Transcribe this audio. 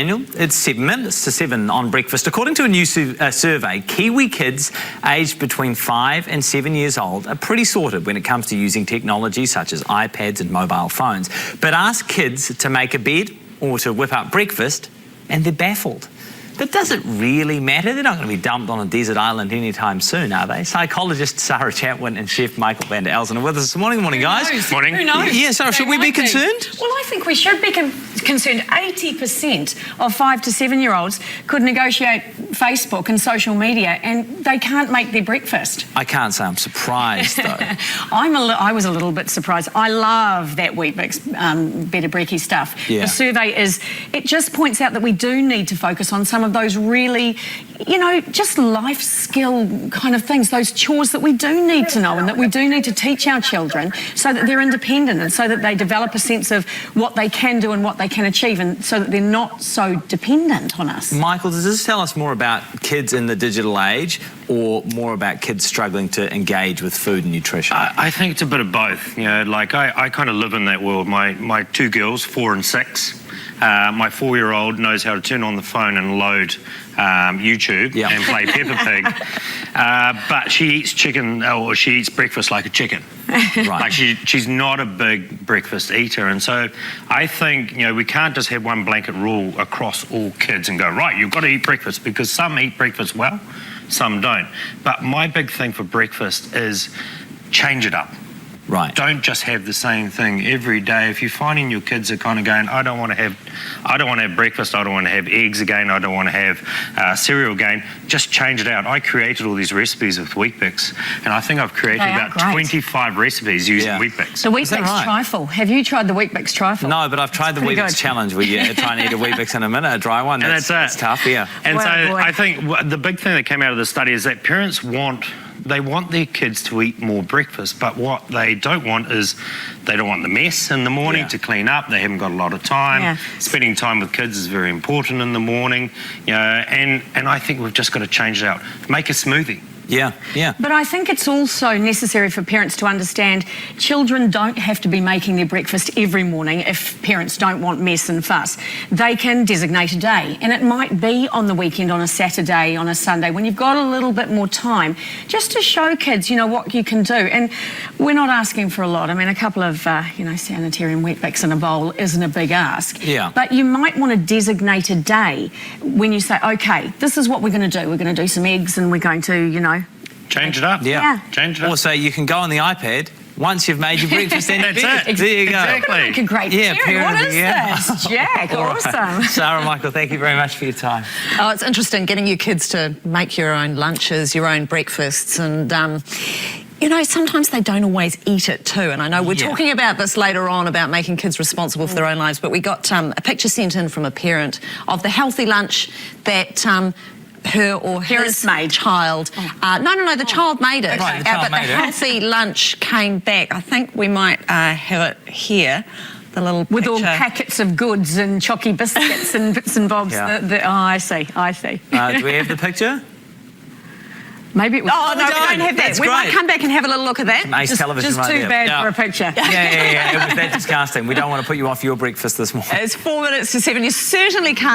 Daniel, it's 7 minutes to 7 on breakfast. According to a new survey, Kiwi kids aged between 5 and 7 years old are pretty sorted when it comes to using technology such as iPads and mobile phones. But ask kids to make a bed or to whip up breakfast and they're baffled. But does it really matter? They're not going to be dumped on a desert island anytime soon, are they? Psychologist Sarah Chatwin and chef Michael van der Elsen are with us this morning. Morning, guys. Morning. Who knows? Yeah, Sarah, should we be concerned? Well, I think we should be concerned. 80% of 5 to 7 year olds could negotiate Facebook and social media and they can't make their breakfast. I can't say I'm surprised, though. I was a little bit surprised. I love that Weet-Bix better Brekkie stuff. Yeah. The survey it just points out that we do need to focus on some of those really, just life skill kind of things, those chores that we do need to know and that we do need to teach our children so that they're independent and so that they develop a sense of what they can do and what they can achieve and so that they're not so dependent on us. Michael, does this tell us more about kids in the digital age or more about kids struggling to engage with food and nutrition? I think it's a bit of both. I kind of live in that world. My two girls, 4 and 6. My 4-year-old knows how to turn on the phone and load YouTube and play Peppa Pig. But she eats chicken, or she eats breakfast like a chicken. Right. Like she's not a big breakfast eater. And so I think, we can't just have one blanket rule across all kids and go, right, you've got to eat breakfast, because some eat breakfast well, some don't. But my big thing for breakfast is change it up. Right. Don't just have the same thing every day. If you're finding your kids are kind of going, I don't want to have breakfast, I don't want to have eggs again, I don't want to have cereal again, just change it out. I created all these recipes with Weet-Bix, and I think I've created about 25 recipes using Weet-Bix. The Weet-Bix trifle. Have you tried the Weet-Bix trifle? No, but I've tried the Weet-Bix challenge where you try and eat a Weet-Bix in a minute, a dry one. That's tough, yeah. And so I think the big thing that came out of the study is that parents want their kids to eat more breakfast, but what they don't want is they don't want the mess in the morning to clean up. They haven't got a lot of time. Spending time with kids is very important in the morning, and I think we've just got to change it out. Make a smoothie. Yeah. But I think it's also necessary for parents to understand children don't have to be making their breakfast every morning if parents don't want mess and fuss. They can designate a day, and it might be on the weekend, on a Saturday, on a Sunday, when you've got a little bit more time, just to show kids, what you can do. And we're not asking for a lot. I mean, a couple of, sanitarium Weet-Bix in a bowl isn't a big ask. Yeah. But you might want to designate a day when you say, okay, this is what we're going to do. We're going to do some eggs and we're going to, change it up. Change it up. Also, you can go on the iPad once you've made your breakfast and That's it. There you go. Exactly. Like a great parent. What is this? Jack, awesome. Right. Sarah, Michael, thank you very much for your time. Oh, it's interesting getting your kids to make your own lunches, your own breakfasts, and sometimes they don't always eat it too. And I know we're talking about this later on, about making kids responsible for their own lives, but we got a picture sent in from a parent of the healthy lunch that her or his child. The child made it. Right, the child made it. Healthy lunch came back. I think we might have it here. The little with picture. all packets of goods and chocky biscuits and bits and bobs. I see. Do we have the picture? Maybe it was... Oh, no, we don't have that. That's we great. might come back and have a little look at that. Ace television just right too there. bad for a picture. Yeah. It was that disgusting. We don't want to put you off your breakfast this morning. It's 4 minutes to 7. You certainly can't